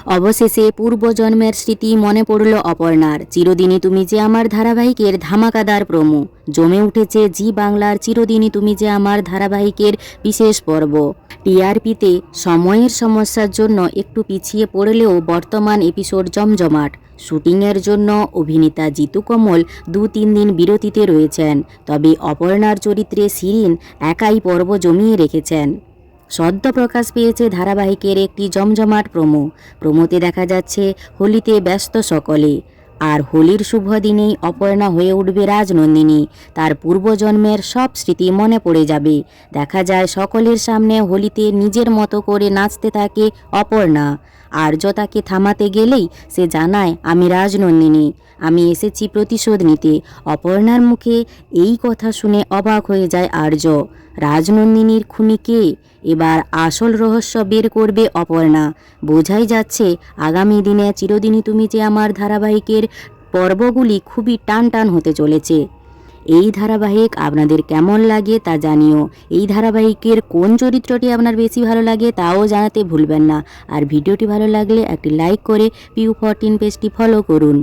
অবশেষে পূর্বজন্মের স্মৃতি মনে পড়ল অপর্ণার। চিরদিনই তুমি যে আমার ধারাবাহিকের ধামাকাদার প্রোমো। জমে উঠেছে জি বাংলার চিরদিনই তুমি যে আমার ধারাবাহিকের বিশেষ পর্ব। টিআরপিতে সময়ের সমস্যার জন্য একটু পিছিয়ে পড়লেও বর্তমান এপিসোড জমজমাট। শুটিংয়ের জন্য অভিনেতা জিতু কমল 2-3 দিন বিরতিতে রয়েছেন, তবে অপর্ণার চরিত্রে শিরিন একাই পর্ব জমিয়ে রেখেছেন। সদ্য প্রকাশ পেয়েছে ধারাবাহিকের একটি জমজমাট প্রোমোতে দেখা যাচ্ছে হোলিতে ব্যস্ত সকলে, আর হোলির শুভ দিনেই অপর্ণা হয়ে উঠবে রাজনন্দিনী। তার পূর্বজন্মের সব স্মৃতি মনে পড়ে যাবে। দেখা যায় সকলের সামনে হোলিতে নিজের মতো করে নাচতে থাকে অপর্ণা। আর্য তাকে থামাতে গেলেই সে জানায়, আমি রাজনন্দিনী, আমি এসেছি প্রতিশোধ নিতে। অপর্ণার মুখে এই কথা শুনে অবাক হয়ে যায় আর্য। রাজনন্দিনীর খুনি কে? এবার আসল রহস্য বের করবে অপর্ণা। বোঝাই যাচ্ছে আগামী দিনে চিরদিনই তুমি যে আমার ধারাবাহিকের পর্বগুলি খুবই টান হতে চলেছে। এই ধারাবাহিক আপনাদের কেমন লাগে তা জানিও। এই ধারাবাহিকের কোন চরিত্রটি আপনার বেশি ভালো লাগে তাও জানাতে ভুলবেন না। আর ভিডিওটি ভালো লাগলে একটি লাইক করে PU14 পেজটি ফলো করুন।